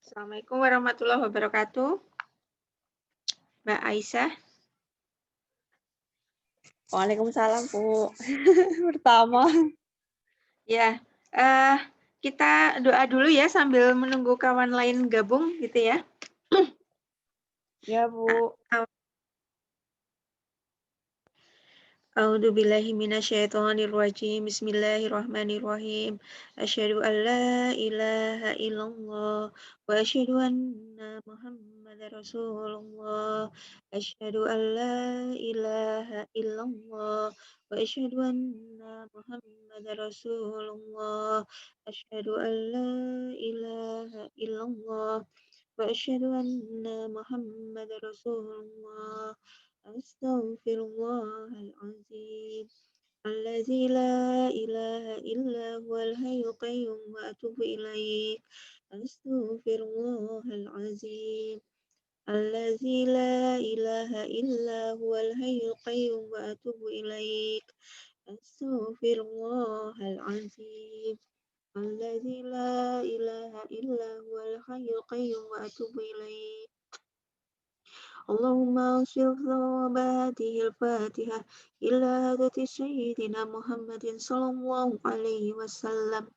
Assalamualaikum warahmatullahi wabarakatuh. Mbak Aisyah. Waalaikumsalam, Bu. Pertama. Ya, kita doa dulu ya sambil menunggu kawan lain gabung gitu ya. Ya, Bu. A'udzu billahi minasyaitonir rajim. Bismillahirrahmanirrahim. Asyhadu an la ilaha illallah wa asyhadu anna Muhammadar Rasulullah. Asyhadu an la ilaha illallah wa asyhadu anna Muhammadar Rasulullah. Asyhadu an la ilaha illallah wa asyhadu anna Muhammadar Rasulullah. Astaghfirullahaladzim. Allazi la ilaha illa huwal hayyul qayyum wa atubu ilaik. Astaghfirullahaladzim. Allazi la ilaha illa huwal hayyul qayyum wa atubu ilaik. Astaghfirullahaladzim. Allazi la ilaha illa huwal hayyul qayyum wa atubu ilaik. اللهم انصر ثواب هذه الفاتحة إلى هدى سيدنا محمد صلى الله عليه وسلم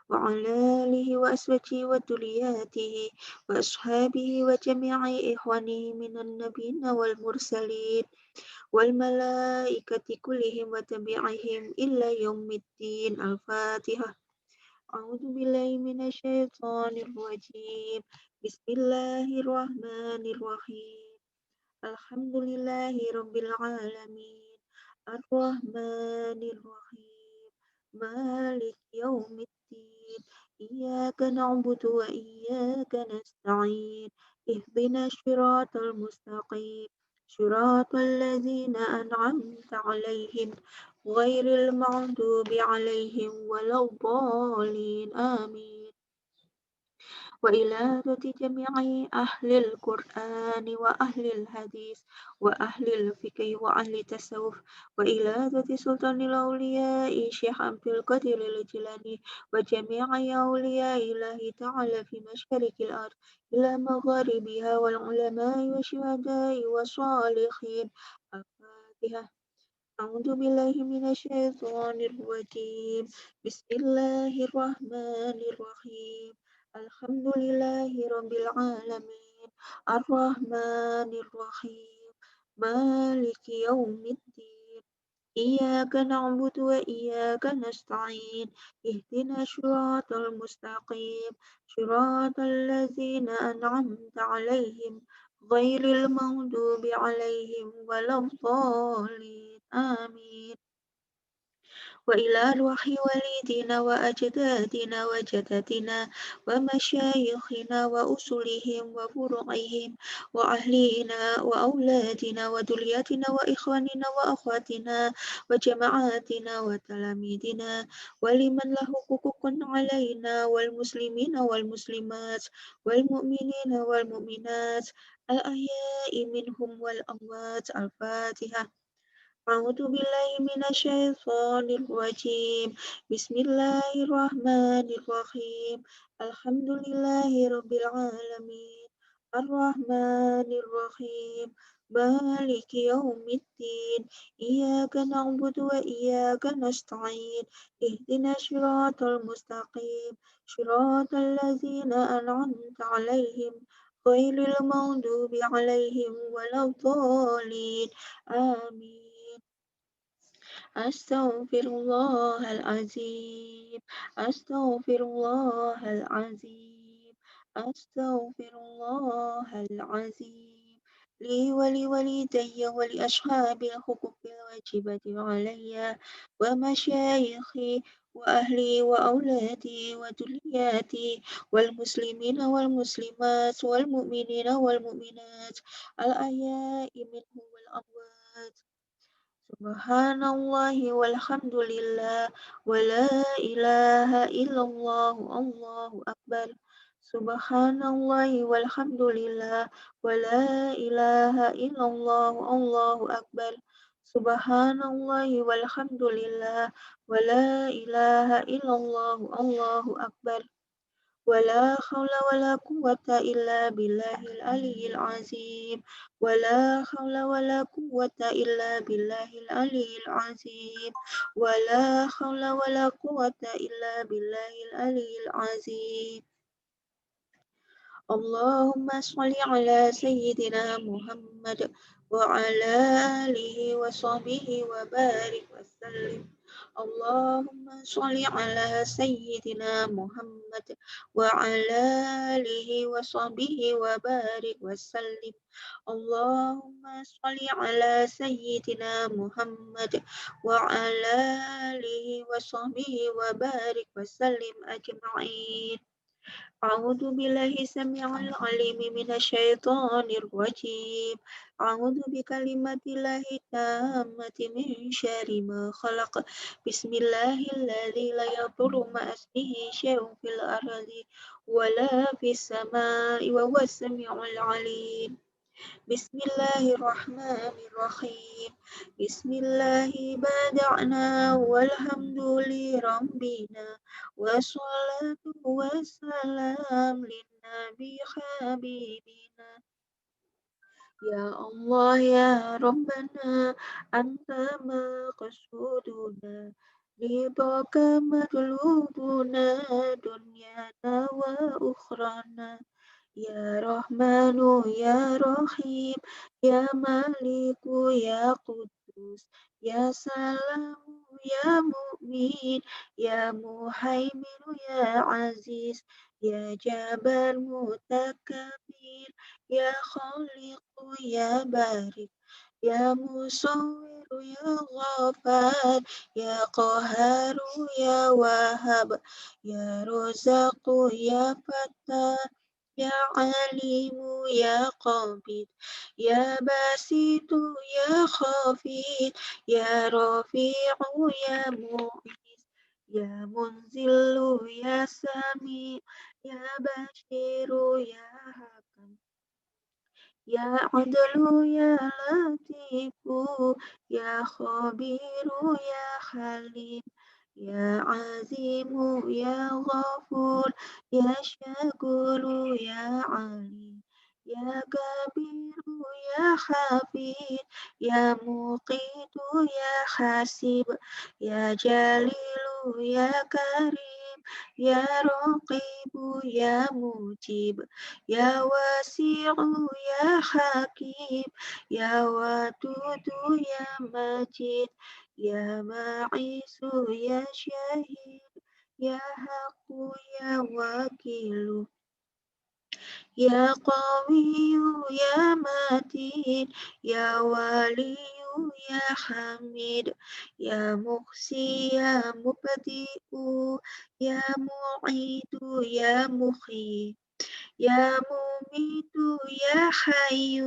وعلى آله وأزواجه وذرياته وأصحابه وجميع إخوانه من النبيين والمرسلين والملائكة كلهم وتبعهم إلى يوم الدين. الفاتحة. أعوذ بالله من الشيطان الرجيم. بسم الله الرحمن الرحيم. Alhamdulillahi Rabbil Alamin. Ar-Rahmanir-Rahim. Malik Yawmiddin. Iyyaka na'budu wa iyyaka nasta'in. Ihdina syiratal mustaqim. Syiratal ladzina an'amta 'alaihim ghairil maghdubi 'alaihim waladdallin. Amin. وإلى جميع أهل القرآن وأهل الحديث وأهل الفقه وأهل التصوف وإلى سلطان الأولياء شيخ عبد القادر الجيلاني وجميع أولياء الله تعالى في مشارق الأرض إلى مغاربها والعلماء والشهداء والصالحين. الفاتحة. أعوذ بالله من الشيطان الرجيم. بسم الله الرحمن الرحيم. الحمد لله رب العالمين. الرحمن الرحيم. مالك يوم الدين. إياك نعبد وإياك نستعين. اهدنا الصراط المستقيم. صراط الذين أنعمت عليهم غير المغضوب عليهم ولا الضالين. آمين. وإلى روح والدينا وأجدادنا وجدتنا ومشايخنا وأصولهم وفروعهم وأهلنا وأولادنا وذرياتنا وإخواننا وأخواتنا وجماعاتنا وتلاميذنا ولمن له حقوق علينا والمسلمين والمسلمات والمؤمنين والمؤمنات الأحياء منهم والأموات. الفاتحة. أعوذ بالله من الشيطان الرجيم. بسم الله الرحمن الرحيم. الحمد لله رب العالمين. الرحمن الرحيم. مالك يوم الدين. إياك نعبد وإياك نستعين. اهدنا الصراط المستقيم. صراط الذين أنعمت عليهم غير المغضوب عليهم ولا الضالين. آمين. Astaghfirullahalazim. Astaghfirullahalazim. Astaghfirullahalazim. Li wali walidayya wali ashabil huquqil wajibati alayya wa masyayikhi wa ahli wa auladi wa duriyati wal muslimina wal muslimat wal mu'minina wal mu'minat al ahya'i minhum wal amwat. Subhanallah walhamdulillah wa la ilaha illallah Allahu akbar. Subhanallah walhamdulillah wa la ilaha illallah Allahu akbar. Subhanallah walhamdulillah wa la ilaha illallah Allahu akbar. ولا حول ولا قوة إلا بالله العلي العظيم ولا حول ولا قوة إلا بالله العلي العظيم ولا حول ولا قوة إلا بالله العلي العظيم اللهم صل على سيدنا محمد وعلى آله وصحبه وبارك وسلم اللهم صل على سيدنا محمد وعلى آله وصحبه وبارك وسلم اللهم صل على سيدنا محمد وعلى آله وصحبه وبارك وسلم أجمعين أعوذ بالله السميع العليم من الشيطان الرجيم أعوذ بكلمات الله التامة من شر ما خلق بسم الله الذي لا يضر مع اسمه شيء في الأرض ولا في السماء وهو السميع العليم بسم الله الرحمن الرحيم بسم الله بدأنا والحمد لربنا والصلاة والسلام للنبي حبيبنا يا الله يا ربنا أنت مقصودنا رضاك مطلوبنا دنيانا وأخرانا يا رحمن يا رحيم يا مالك يا قدوس يا سلام يا مؤمن يا مهيمن يا عزيز يا جبار متكبر يا خالق يا بارئ يا مصور يا غفار يا قهار يا وهاب يا رزاق يا فتاح يا عليم يا قابض يا باسط يا خافض يا رفيع يا معيز يا منزل يا سميع يا بشير يا حكم يا عدل يا لطيف يا خبير يا حليم يا عظيم يا غفور يا شكور يا عليم يا كبير يا حفيظ يا مقيت يا حسيب يا جليل يا كريم يا رقيب يا مجيب يا واسع يا حكيم يا ودود يا مجيد يا معيس يا شهيد يا حق يا وكيل يا قوي يا متين يا ولي يا حميد يا مخزي يا مبدئ يا معيد يا مخيف يا مميت يا حي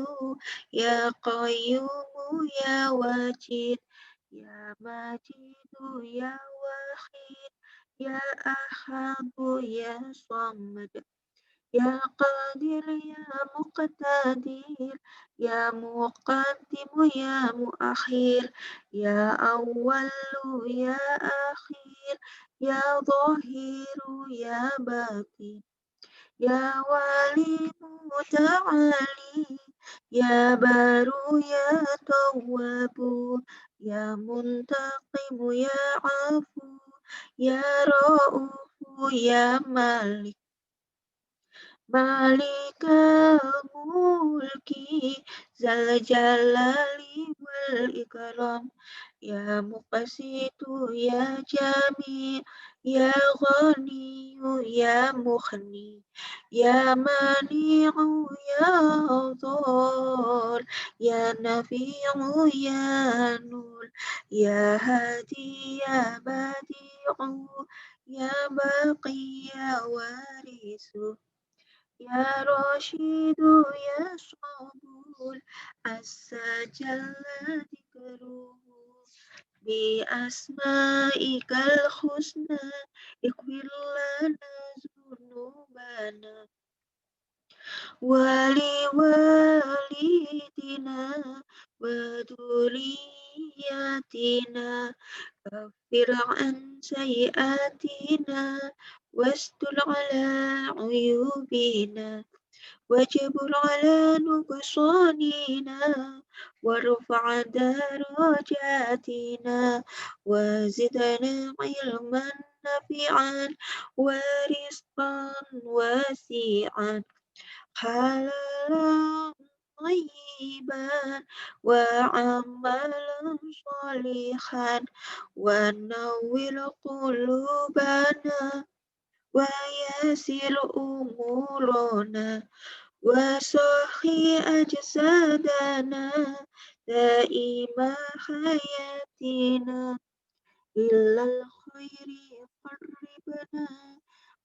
يا قيوم يا واجد يا مجيد يا وحيد يا أحد يا صمد يا قادر يا مقتدر يا مقدم يا مؤخر يا أول يا أخير يا ظاهر يا باطن يا والي متعالي يا بار يا تواب يا منتقم يا عفو يا رؤوف يا مالك مالك الملك ذا الجلال والإكرام يا مقسط يا جميع يا غني يا مغني يا مانع يا ضار يا نفيع يا نور يا هادي يا بديع يا باقي يا وارث يا رشيد يا صبور عز جل ذكره بأسمائك الحسنى اغفر لنا ذنوبنا ولوالدنا وذرياتنا كفر عن سيئاتنا واستر على عيوبنا وجبر على نقصاننا وارفع درجاتنا وزدنا علما نافعا ورزقا واسعا حلالا طيبا وعملا صالحا ونور قلوبنا ويسر أمورنا وصحي أجسادنا دائما حياتنا إلا الخير قربنا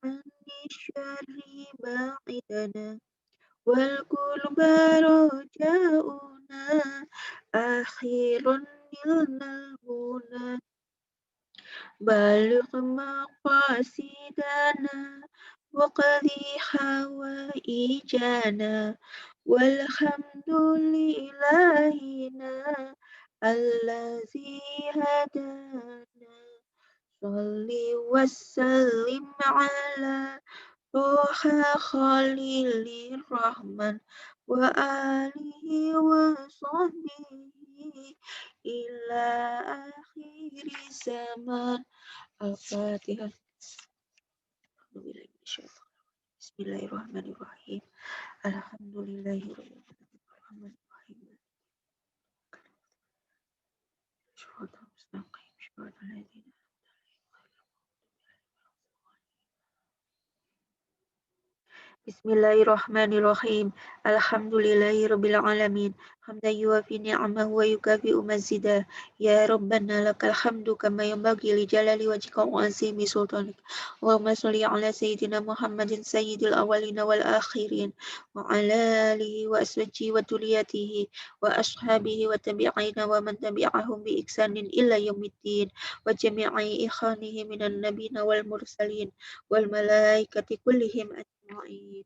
عن الشر باعدنا والقرب رجاؤنا أخير نلنا المنى بلغ مقاصدنا وقضي حوائجنا والحمد لإلهنا الذي هدانا صل وسلم على طه خليل الرحمن وآله وصحبه إلى آخر الزمان الفاتحة. بسم الله الرحمن الرحيم الحمد لله رب العالمين الرحمن الرحيم صراط المستقيم صراط الذين Bismillahirrahmanirrahim. Alhamdulillahirabbil alamin. Hamdan yuwafi ni'amahu wa yukafi'u mazidah. Ya Rabbana lakal hamdu kama yanbaghi li jalali wajhika wa azimi sultanik. Allahumma shalli ala sayyidina Muhammadin sayyidil awwalina wal akhirin wa ala alihi wa aswajihi wa tuliyatihi wa ashabihi wa tabi'ina wa man tabi'ahum bi ihsanin illa yaumiddin wa jami'i ikhwanihi minan nabiyina wal mursalin wal malaikati kullihim ajma'in.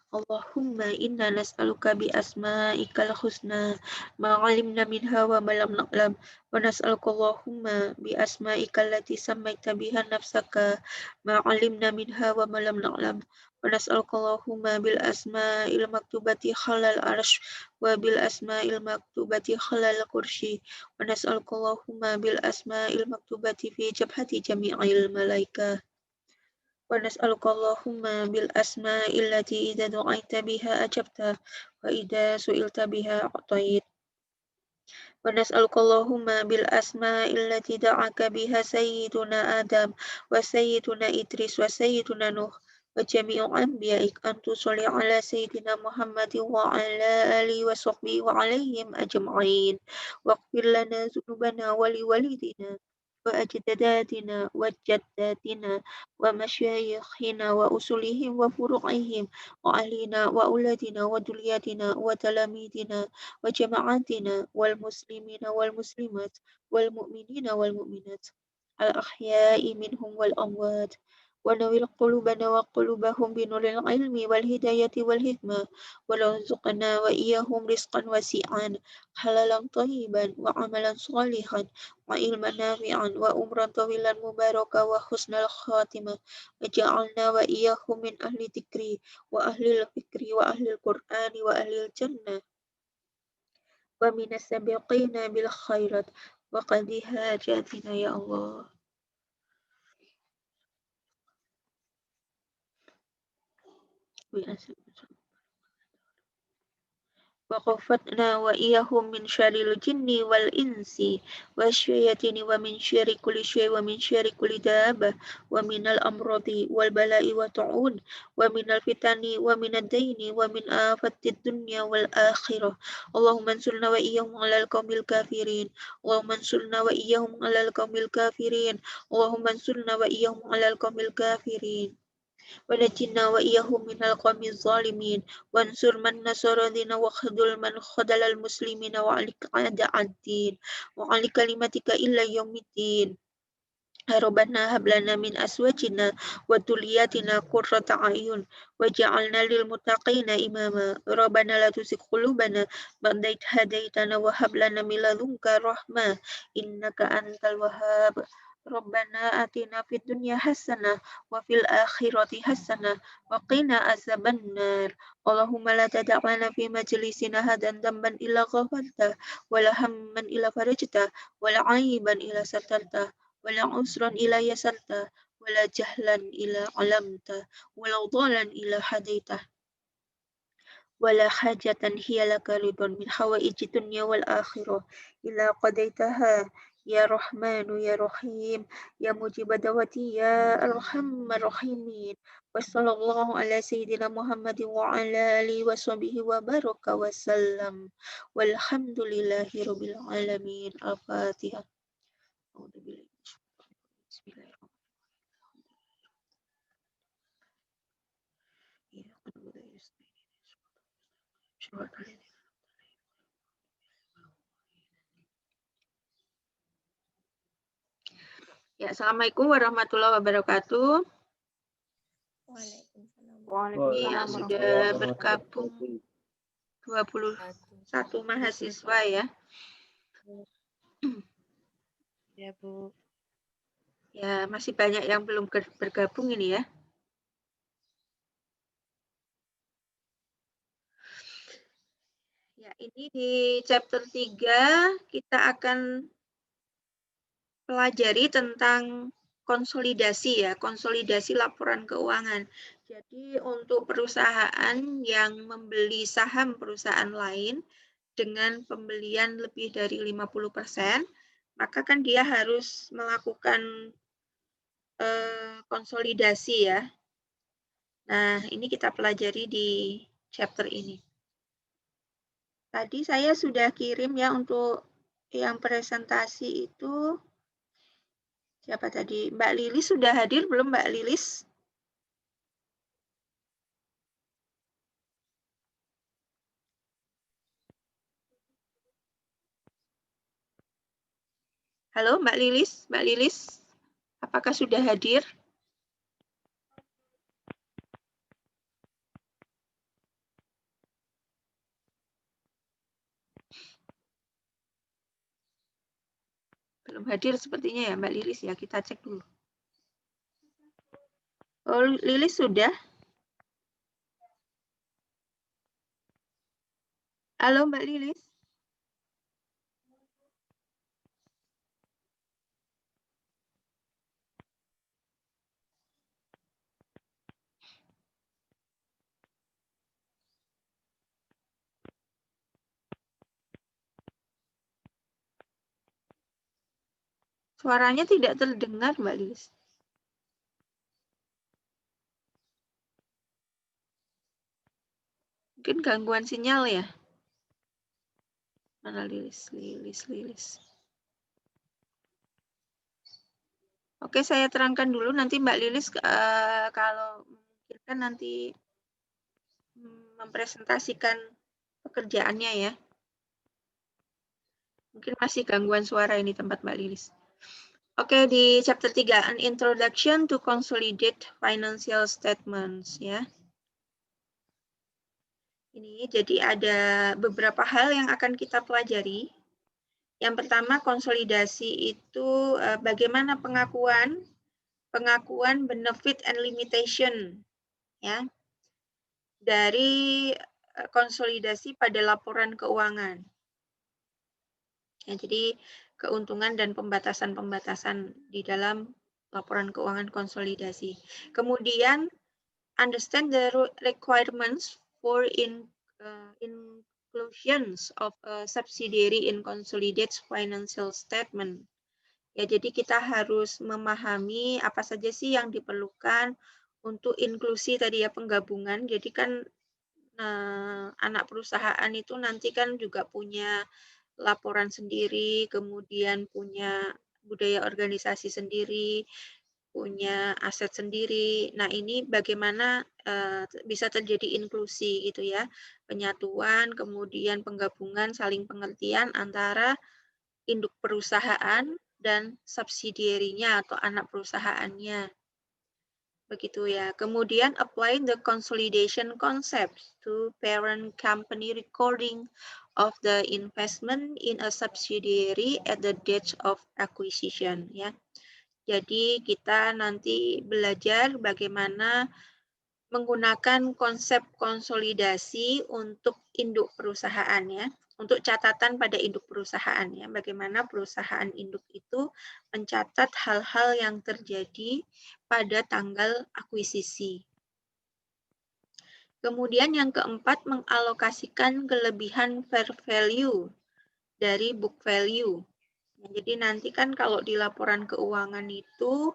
Allahumma inna nas'aluka bi asma'ikal husna ma 'alimna minha wa ma lam na'lam wa nas'aluka Allahumma bi asma'ikal lati sammaita biha nafsaka ma 'alimna minha wa ma lam na'lam wa nas'aluka Allahumma bil asma'il maktubati khalal arsh wa bil asma'il maktubati khalal kursy wa nas'aluka Allahumma bil asma'il maktubati fi jabhati jami'il malaikah ونسألك اللهم بالأسماء التي إذا دعيت بها أجبت وإذا سئلت بها أعطيت ونسألك اللهم بالأسماء التي دعاك بها سيدنا آدم وسيدنا إدريس وسيدنا نوح وجميع أنبيائك أن تصلي على سيدنا محمد وعلى آله وصحبه وعليهم أجمعين واغفر لنا ذنوبنا ولوالدينا وأجدادنا وجداتنا ومشايخنا وأصولهم وفروعهم وأهلنا وأولادنا وذرياتنا وتلاميذنا وجماعاتنا والمسلمين والمسلمات والمؤمنين والمؤمنات الأحياء منهم والأموات ونور قلوبنا وقلوبهم بنور العلم والهداية والحكمة وارزقنا وإياهم رزقا واسعا حلالا طيبا وعملا صالحا وعلما نافعا وأمرا طويلا مباركا وحسن الخاتمة وجعلنا وإياهم من أهل الذكر وأهل الفكر وأهل القرآن وأهل الجنة ومن السابقين بالخيرات وقضي حاجاتنا يا الله. وخفتنا وإياهم من شر الجن والإنس والشياطين ومن شر كل شيء ومن شر كل دابة ومن الأمراض والبلاء والطاعون ومن الفتن ومن الدين ومن آفات الدنيا والآخرة. اللهم انصرنا وإياهم على القوم الكافرين. اللهم انصرنا وإياهم على القوم الكافرين. اللهم انصرنا وإياهم على القوم الكافرين. ونجنا وإياهم من القوم الظالمين وانصر من نصر الدين وخذل من خذل المسلمين وعليك أعداء الدين وعلى كلمتك إلى يوم الدين. ربنا هب لنا من أزواجنا وذرياتنا قرة أعين واجعلنا للمتقين إماما. ربنا لا تزغ قلوبنا بعد إذ هديتنا وهب لنا من لدنك رحمة إنك أنت الوهاب. Rabbana atina fid dunya hasanah wa fil akhirati hasanah wa qina azabannar. Allahumma la tada' lana fi majlisina hadan damban illa ghafartah wa la hamman illa farajtah wa la 'aiban illa satartah wa la usran illa yasartah wa la jahlan illa 'alamtah wa la dhalan illa hadaitah. ولا حاجة هي لك رضا من حوائج الدنيا والآخرة إلا قضيتها يا رحمن يا رحيم يا مجيب دعوتي يا أرحم الراحمين وصلى الله على سيدنا محمد وعلى آله وصحبه وبارك وسلم والحمد لله رب العالمين. الفاتحة. أعوذ بالله من الشيطان الرجيم. بسم الله الرحمن الرحيم. Ya, Assalamualaikum warahmatullahi wabarakatuh. Waalaikumsalam. Sudah bergabung 21 mahasiswa ya. Ya, Bu. Ya, masih banyak yang belum bergabung ini ya. Ya, ini di chapter 3 kita akan pelajari tentang konsolidasi ya, konsolidasi laporan keuangan. Jadi untuk perusahaan yang membeli saham perusahaan lain dengan pembelian lebih dari 50%, maka kan dia harus melakukan konsolidasi ya. Nah, ini kita pelajari di chapter ini. Tadi saya sudah kirim ya untuk yang presentasi itu. Siapa tadi? Mbak Lilis sudah hadir belum Mbak Lilis? Halo Mbak Lilis, apakah sudah hadir? Belum hadir sepertinya ya Mbak Lilis ya, kita cek dulu. Oh, Lilis sudah? Halo Mbak Lilis. Suaranya tidak terdengar Mbak Lilis. Mungkin gangguan sinyal ya. Mana Lilis. Oke, saya terangkan dulu nanti Mbak Lilis kalau memungkinkan nanti mempresentasikan pekerjaannya ya. Mungkin masih gangguan suara ini tempat Mbak Lilis. Oke, di chapter 3, An Introduction to Consolidate Financial Statements ya. Ini jadi ada beberapa hal yang akan kita pelajari. Yang pertama, konsolidasi itu bagaimana pengakuan benefit and limitation ya dari konsolidasi pada laporan keuangan. Ya, jadi keuntungan dan pembatasan-pembatasan di dalam laporan keuangan konsolidasi. Kemudian understand the requirements for inclusions of a subsidiary in consolidated financial statement. Ya, jadi kita harus memahami apa saja sih yang diperlukan untuk inklusi tadi ya, penggabungan. Jadi kan anak perusahaan itu nanti kan juga punya laporan sendiri, kemudian punya budaya organisasi sendiri, punya aset sendiri. Nah, ini bagaimana bisa terjadi inklusi gitu ya, penyatuan, kemudian penggabungan, saling pengertian antara induk perusahaan dan subsidiarinya atau anak perusahaannya. Begitu ya. Kemudian applying the consolidation concept to parent company recording of the investment in a subsidiary at the date of acquisition ya. Jadi kita nanti belajar bagaimana menggunakan konsep konsolidasi untuk induk perusahaan ya, untuk catatan pada induk perusahaan ya, bagaimana perusahaan induk itu mencatat hal-hal yang terjadi pada tanggal akuisisi. Kemudian yang keempat, mengalokasikan kelebihan fair value dari book value. Jadi nanti kan kalau di laporan keuangan itu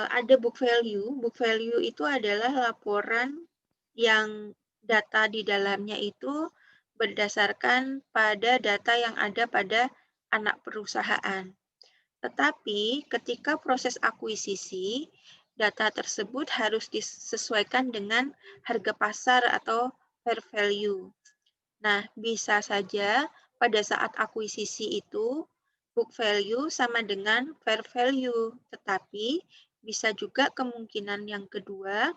ada book value. Book value itu adalah laporan yang data di dalamnya itu berdasarkan pada data yang ada pada anak perusahaan. Tetapi ketika proses akuisisi, data tersebut harus disesuaikan dengan harga pasar atau fair value. Nah, bisa saja pada saat akuisisi itu book value sama dengan fair value, tetapi bisa juga kemungkinan yang kedua,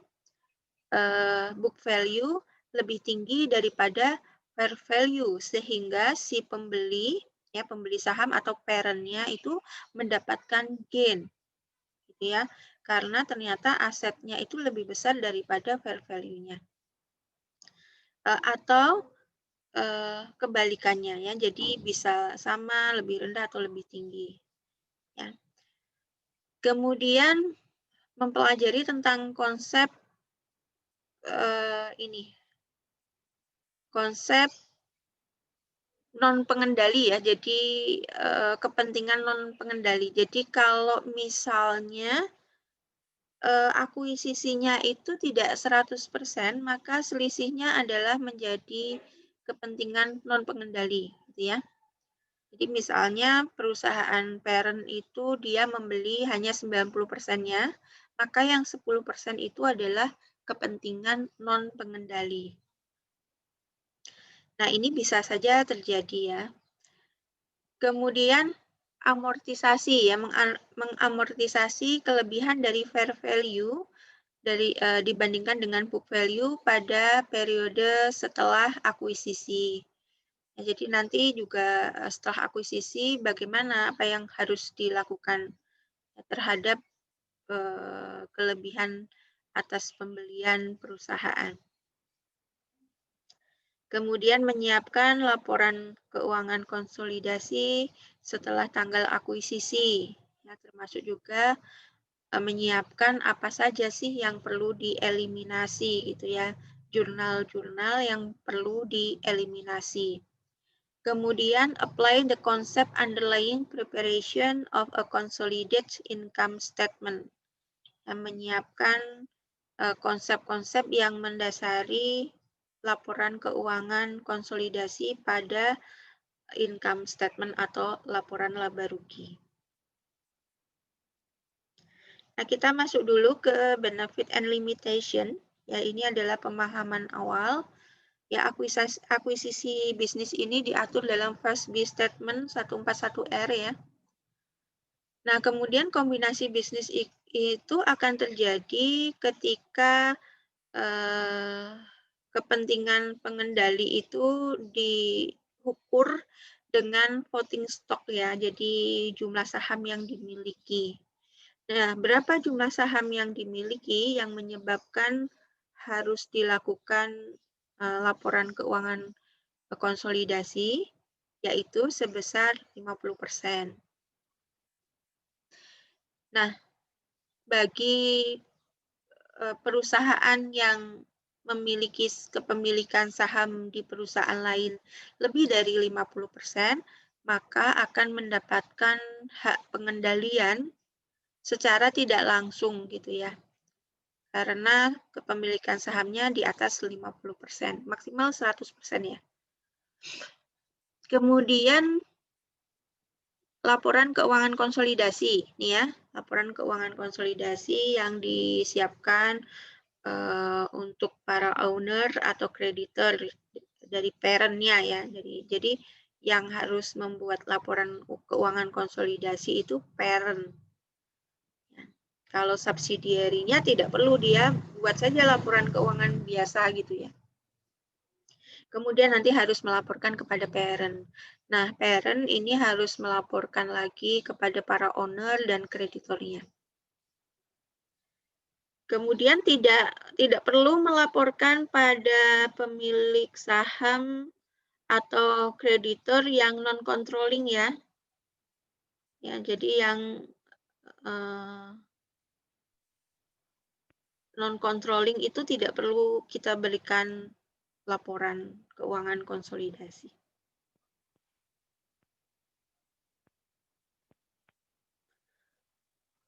book value lebih tinggi daripada fair value, sehingga si pembeli, ya pembeli saham atau parent-nya itu mendapatkan gain, gitu ya, karena ternyata asetnya itu lebih besar daripada fair value-nya. Atau kebalikannya ya, jadi bisa sama, lebih rendah atau lebih tinggi. Ya. Kemudian mempelajari tentang konsep konsep non pengendali ya, jadi kepentingan non pengendali. Jadi kalau misalnya akuisisinya itu tidak 100%, maka selisihnya adalah menjadi kepentingan non pengendali, gitu ya. Jadi misalnya perusahaan parent itu dia membeli hanya 90%-nya, maka yang 10% itu adalah kepentingan non pengendali. Nah, ini bisa saja terjadi ya. Kemudian amortisasi ya, mengamortisasi kelebihan dari fair value dibandingkan dengan book value pada periode setelah akuisisi. Ya, jadi nanti juga setelah akuisisi bagaimana apa yang harus dilakukan terhadap kelebihan atas pembelian perusahaan. Kemudian menyiapkan laporan keuangan konsolidasi setelah tanggal akuisisi, ya, termasuk juga menyiapkan apa saja sih yang perlu dieliminasi gitu ya, jurnal-jurnal yang perlu dieliminasi. Kemudian apply the concept underlying preparation of a consolidated income statement, yang menyiapkan konsep-konsep yang mendasari laporan keuangan konsolidasi pada income statement atau laporan laba rugi. Nah, kita masuk dulu ke benefit and limitation. Ya, ini adalah pemahaman awal. Ya, akuisisi bisnis ini diatur dalam First B Statement 141R ya. Nah, kemudian kombinasi bisnis itu akan terjadi ketika kepentingan pengendali itu diukur dengan voting stock ya, jadi jumlah saham yang dimiliki. Nah, berapa jumlah saham yang dimiliki yang menyebabkan harus dilakukan laporan keuangan konsolidasi, yaitu sebesar 50%. Nah, bagi perusahaan yang memiliki kepemilikan saham di perusahaan lain lebih dari 50%, maka akan mendapatkan hak pengendalian secara tidak langsung gitu ya. Karena kepemilikan sahamnya di atas 50%, maksimal 100% ya. Kemudian laporan keuangan konsolidasi, nih ya, laporan keuangan konsolidasi yang disiapkan untuk para owner atau kreditor dari parent-nya ya. Jadi yang harus membuat laporan keuangan konsolidasi itu parent. Ya. Kalau subsidiary-nya tidak perlu, dia buat saja laporan keuangan biasa gitu ya. Kemudian nanti harus melaporkan kepada parent. Nah, parent ini harus melaporkan lagi kepada para owner dan kreditornya. Kemudian tidak perlu melaporkan pada pemilik saham atau kreditor yang non-controlling ya. Ya, jadi yang non-controlling itu tidak perlu kita berikan laporan keuangan konsolidasi.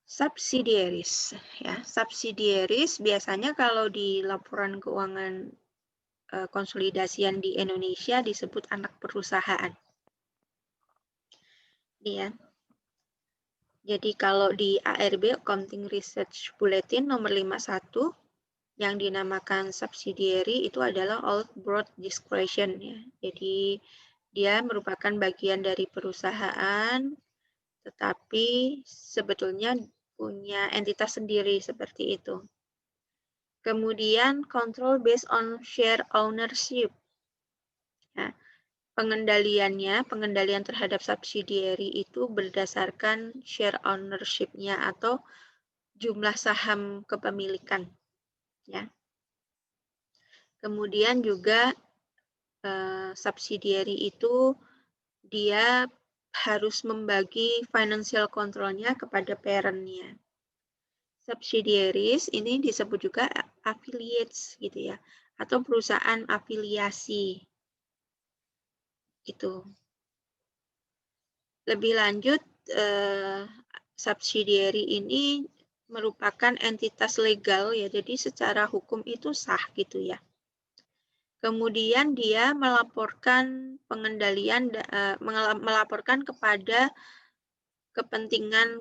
Subsidiaries ya, subsidiaries biasanya kalau di laporan keuangan konsolidasian di Indonesia disebut anak perusahaan. Ini ya. Jadi kalau di ARB Accounting Research Bulletin nomor 51 yang dinamakan subsidiary itu adalah outboard discretion ya. Jadi dia merupakan bagian dari perusahaan tetapi sebetulnya punya entitas sendiri seperti itu. Kemudian control based on share ownership. Nah, pengendalian terhadap subsidiary itu berdasarkan share ownership-nya atau jumlah saham kepemilikan. Ya. Kemudian juga subsidiary itu dia harus membagi financial control-nya kepada parent-nya. Subsidiaries ini disebut juga affiliates gitu ya, atau perusahaan afiliasi. Gitu. Lebih lanjut, subsidiary ini merupakan entitas legal ya, jadi secara hukum itu sah gitu ya. Kemudian dia melaporkan melaporkan kepada kepentingan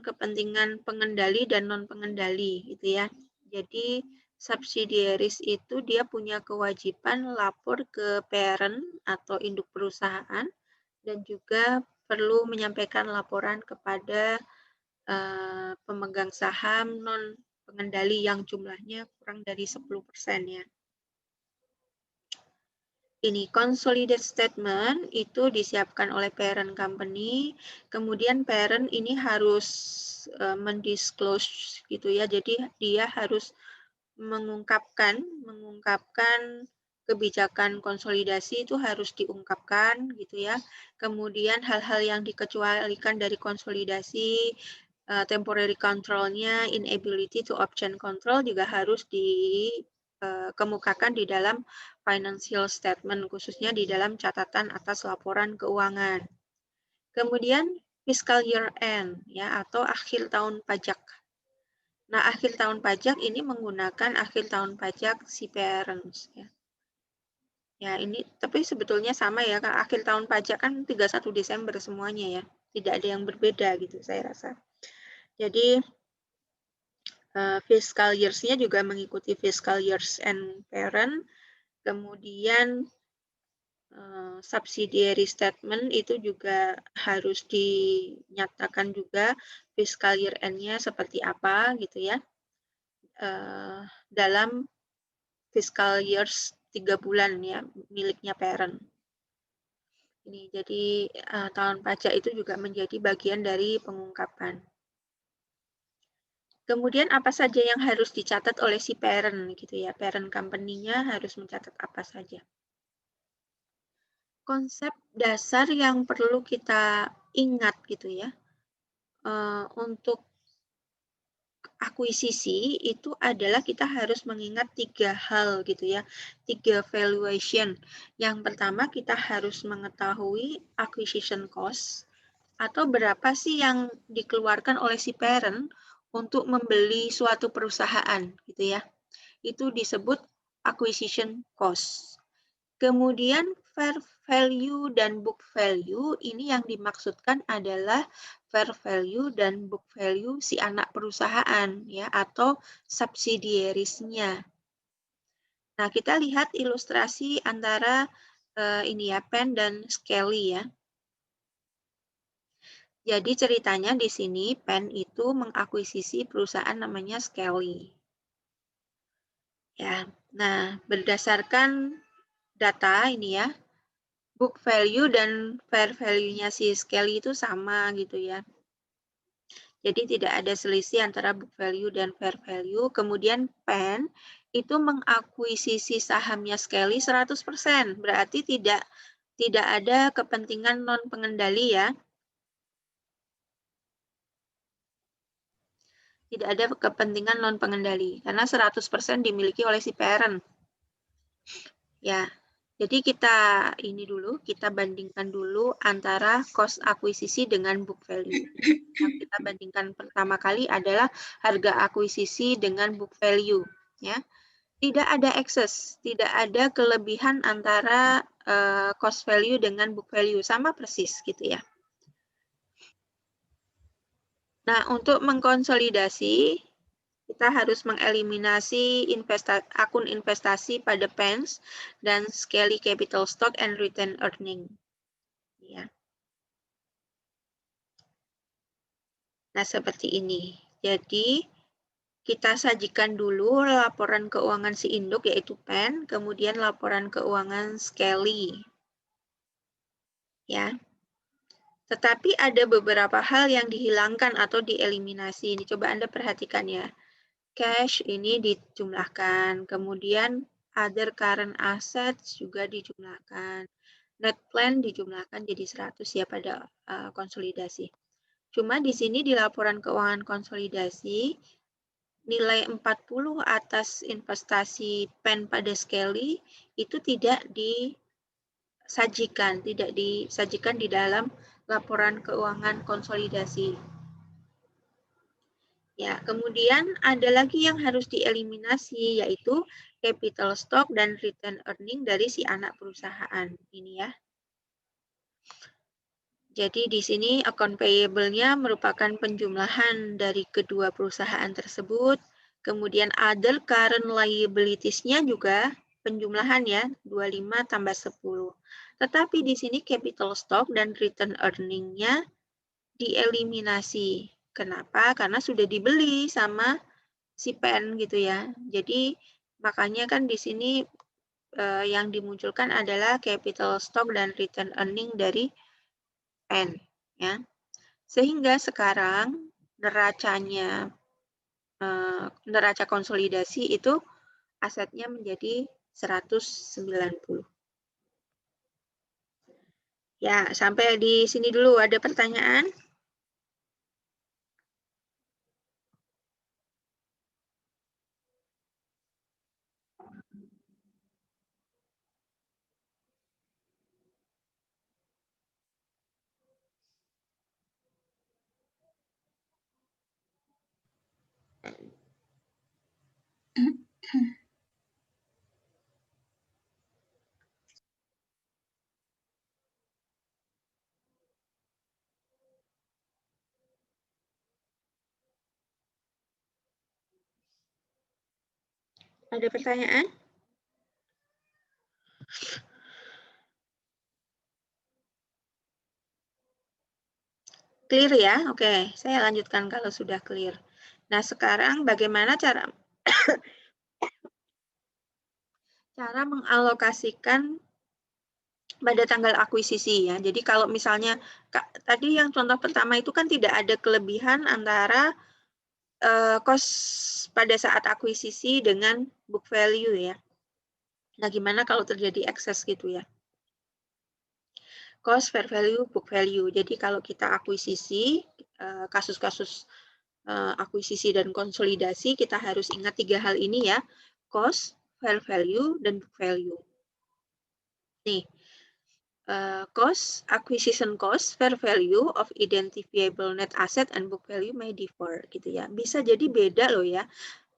pengendali dan non pengendali gitu ya. Jadi subsidiaries itu dia punya kewajiban lapor ke parent atau induk perusahaan dan juga perlu menyampaikan laporan kepada pemegang saham non pengendali yang jumlahnya kurang dari 10% ya. Ini consolidated statement itu disiapkan oleh parent company, kemudian parent ini harus mendisclose gitu ya, jadi dia harus mengungkapkan kebijakan konsolidasi itu harus diungkapkan gitu ya. Kemudian hal-hal yang dikecualikan dari konsolidasi, temporary control-nya, inability to obtain control juga harus dikemukakan di dalam financial statement, khususnya di dalam catatan atas laporan keuangan. Kemudian fiscal year end ya, atau akhir tahun pajak. Nah, akhir tahun pajak ini menggunakan akhir tahun pajak si parents ya. Ya, ini tapi sebetulnya sama ya, akhir tahun pajak kan 31 Desember semuanya ya. Tidak ada yang berbeda gitu saya rasa. Jadi fiscal years-nya juga mengikuti fiscal years and parent. Kemudian subsidiary statement itu juga harus dinyatakan juga fiscal year end-nya seperti apa gitu ya. Dalam fiscal years 3 bulan ya miliknya parent. Ini jadi tahun pajak itu juga menjadi bagian dari pengungkapan. Kemudian apa saja yang harus dicatat oleh si parent gitu ya. Parent company-nya harus mencatat apa saja. Konsep dasar yang perlu kita ingat gitu ya. Untuk akuisisi itu adalah kita harus mengingat 3 hal gitu ya. 3 valuation. Yang pertama kita harus mengetahui acquisition cost atau berapa sih yang dikeluarkan oleh si parent untuk membeli suatu perusahaan gitu ya. Itu disebut acquisition cost. Kemudian fair value dan book value ini yang dimaksudkan adalah fair value dan book value si anak perusahaan ya atau subsidiaries-nya. Nah, kita lihat ilustrasi antara ini ya Penn dan Skelly ya. Jadi ceritanya di sini Penn itu mengakuisisi perusahaan namanya Skelly. Ya. Nah, berdasarkan data ini ya, book value dan fair value-nya si Skelly itu sama gitu ya. Jadi tidak ada selisih antara book value dan fair value. Kemudian Penn itu mengakuisisi sahamnya Skelly 100%. Berarti tidak ada kepentingan non pengendali ya. Tidak ada kepentingan non pengendali karena 100% dimiliki oleh si parent. Ya. Jadi kita bandingkan dulu antara cost akuisisi dengan book value. Yang kita bandingkan pertama kali adalah harga akuisisi dengan book value, ya. Tidak ada excess, tidak ada kelebihan antara cost value dengan book value, sama persis gitu ya. Nah, untuk mengkonsolidasi kita harus mengeliminasi akun investasi pada Pence dan Skelly Capital Stock and Return Earning. Ya. Nah, seperti ini. Jadi, kita sajikan dulu laporan keuangan si induk, yaitu Penn, kemudian laporan keuangan Skelly. Ya. Tetapi ada beberapa hal yang dihilangkan atau dieliminasi. Ini coba Anda perhatikan ya. Cash ini dijumlahkan, kemudian other current assets juga dijumlahkan. Net plan dijumlahkan jadi 100 ya pada konsolidasi. Cuma di sini di laporan keuangan konsolidasi, nilai 40 atas investasi Penn pada Skelly itu tidak disajikan di dalam laporan keuangan konsolidasi. Ya, kemudian ada lagi yang harus dieliminasi, yaitu capital stock dan return earning dari si anak perusahaan. Ini ya. Jadi di sini account payable-nya merupakan penjumlahan dari kedua perusahaan tersebut. Kemudian other current liabilities-nya juga penjumlahan ya, 25 tambah 10. Tetapi di sini capital stock dan return earning-nya dieliminasi. Kenapa? Karena sudah dibeli sama si Penn gitu ya. Jadi makanya kan di sini yang dimunculkan adalah capital stock dan return earning dari Penn ya. Sehingga sekarang neraca konsolidasi itu asetnya menjadi 190. Ya, sampai di sini dulu ada pertanyaan? Ada pertanyaan? Clear ya? Oke, saya lanjutkan kalau sudah clear. Nah, sekarang bagaimana cara mengalokasikan pada tanggal akuisisi ya. Jadi kalau misalnya tadi yang contoh pertama itu kan tidak ada kelebihan antara cost pada saat akuisisi dengan book value ya. Nah, gimana kalau terjadi excess gitu ya? Cost, fair value, book value. Jadi kalau kita akuisisi, kasus-kasus akuisisi dan konsolidasi, kita harus ingat 3 hal ini ya. Cost, fair value, dan book value. Nih, cost, acquisition cost, fair value of identifiable net asset, and book value may differ gitu ya. Bisa jadi beda loh ya.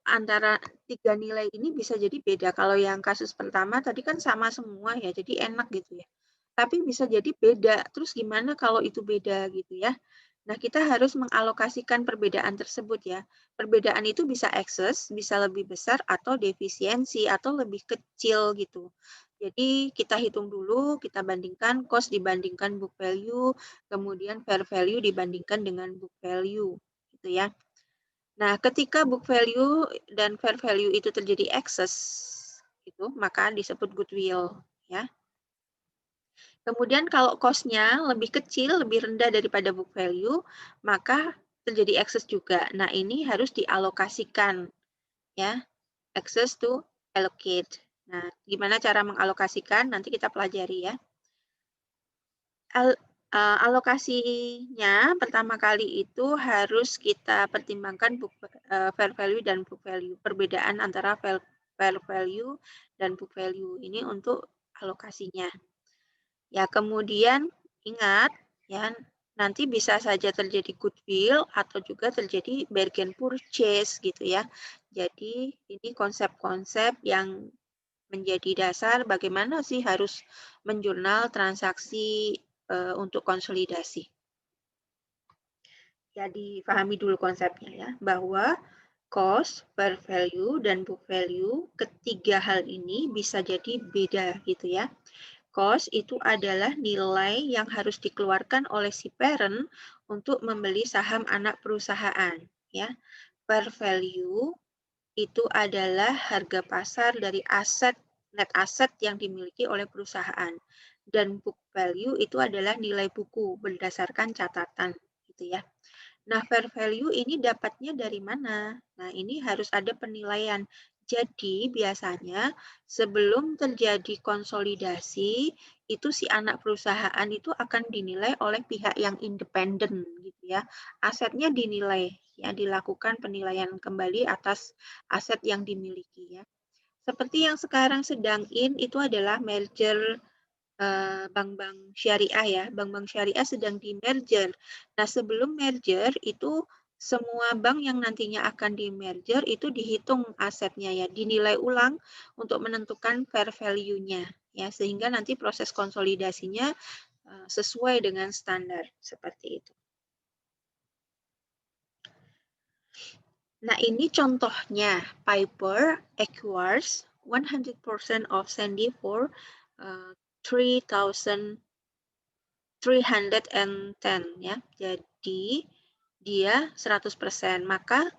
Antara 3 nilai ini bisa jadi beda. Kalau yang kasus pertama tadi kan sama semua ya, jadi enak gitu ya. Tapi bisa jadi beda. Terus gimana kalau itu beda gitu ya? Nah, kita harus mengalokasikan perbedaan tersebut ya. Perbedaan itu bisa excess, bisa lebih besar, atau defisiensi, atau lebih kecil gitu. Jadi kita hitung dulu, kita bandingkan cost dibandingkan book value, kemudian fair value dibandingkan dengan book value gitu ya. Nah, ketika book value dan fair value itu terjadi excess, gitu, maka disebut goodwill. ya. Kemudian kalau cost-nya lebih kecil, lebih rendah daripada book value, maka terjadi excess juga. Nah, ini harus dialokasikan, ya. Access to allocate. Nah, gimana cara mengalokasikan? Nanti kita pelajari ya. Alokasinya pertama kali itu harus kita pertimbangkan fair value dan book value. Perbedaan antara fair value dan book value ini untuk alokasinya. Ya, kemudian ingat ya, nanti bisa saja terjadi goodwill atau juga terjadi bargain purchase gitu ya. Jadi ini konsep-konsep yang menjadi dasar bagaimana sih harus menjurnal transaksi untuk konsolidasi. Ya, dipahami dulu konsepnya ya, bahwa cost, fair value, dan book value, ketiga hal ini bisa jadi beda gitu ya. Cost itu adalah nilai yang harus dikeluarkan oleh si parent untuk membeli saham anak perusahaan. Ya, fair value itu adalah harga pasar dari net aset yang dimiliki oleh perusahaan. Dan book value itu adalah nilai buku berdasarkan catatan, gitu ya. Nah, fair value ini dapatnya dari mana? Nah, ini harus ada penilaian. Jadi, biasanya sebelum terjadi konsolidasi, itu si anak perusahaan itu akan dinilai oleh pihak yang independen gitu ya. Asetnya dinilai, ya, dilakukan penilaian kembali atas aset yang dimiliki ya. Seperti yang sekarang sedang itu adalah merger bank-bank syariah ya, bank-bank syariah sedang di-merger. Nah, sebelum merger itu semua bank yang nantinya akan di-merger itu dihitung asetnya ya, dinilai ulang untuk menentukan fair value-nya ya, sehingga nanti proses konsolidasinya sesuai dengan standar seperti itu. Nah, ini contohnya Piper acquires 100% of Sandy for 3,310 ya. Jadi dia 100%, maka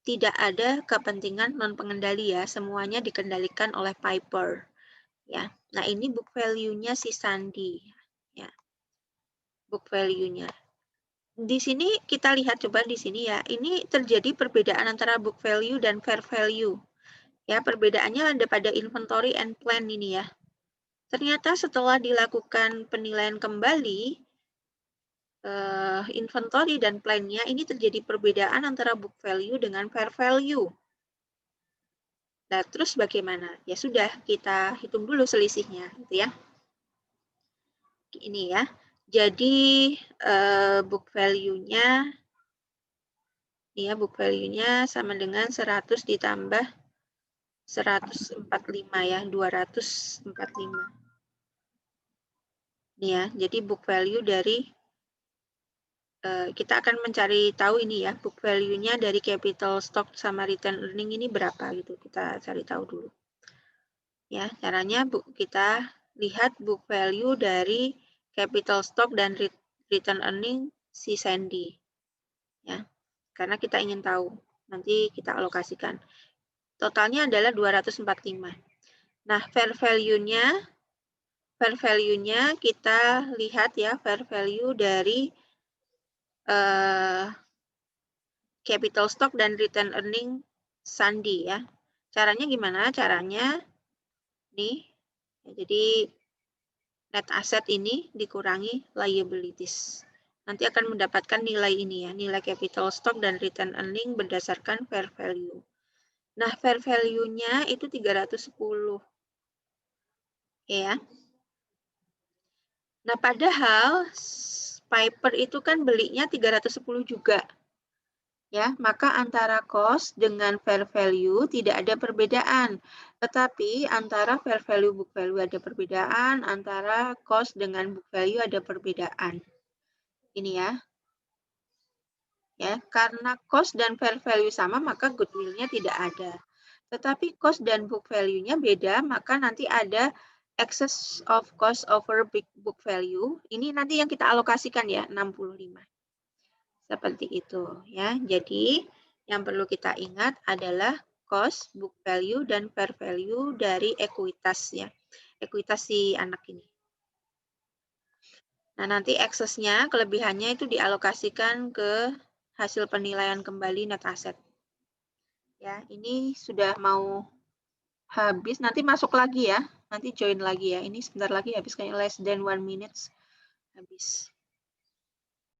tidak ada kepentingan non pengendali ya, semuanya dikendalikan oleh Piper ya. Nah, ini book value-nya si Sandy ya. Book value-nya. Di sini kita lihat coba di sini ya. Ini terjadi perbedaan antara book value dan fair value. Ya, perbedaannya ada pada inventory and plan ini ya. Ternyata setelah dilakukan penilaian kembali, inventory dan plan-nya ini terjadi perbedaan antara book value dengan fair value. Nah, terus bagaimana? Ya sudah, kita hitung dulu selisihnya, gitu ya. Ini ya. Jadi book value-nya, ya book value-nya sama dengan 100 ditambah 145 ya, 245. Ini ya, jadi book value dari kita akan mencari tahu ini ya, book value-nya dari capital stock sama return earning ini berapa gitu. Kita cari tahu dulu. Ya, caranya kita lihat book value dari capital stock dan return earning si Sandy. Ya. Karena kita ingin tahu. Nanti kita alokasikan. Totalnya adalah 245. Nah, fair value-nya kita lihat ya, fair value dari capital stock dan return earning Sandy ya. Caranya gimana? Caranya nih, jadi net asset ini dikurangi liabilities. Nanti akan mendapatkan nilai ini ya, nilai capital stock dan return earning berdasarkan fair value. Nah, fair value-nya itu 310. Ya. Nah, padahal Piper itu kan belinya 310 juga. Ya, maka antara cost dengan fair value tidak ada perbedaan. Tetapi antara fair value book value ada perbedaan, antara cost dengan book value ada perbedaan. Ini ya. Ya, karena cost dan fair value sama maka goodwill-nya tidak ada. Tetapi cost dan book value-nya beda, maka nanti ada excess of cost over book value. Ini nanti yang kita alokasikan ya, 65. Seperti itu ya. Jadi yang perlu kita ingat adalah cost, book value, dan fair value dari ekuitas ya. ekuitas si anak ini. Nah, nanti eksesnya, kelebihannya itu dialokasikan ke hasil penilaian kembali net asset. Ya, ini sudah mau habis, nanti masuk lagi ya. Nanti join lagi ya. Ini sebentar lagi habis, kayaknya less than 1 minute habis.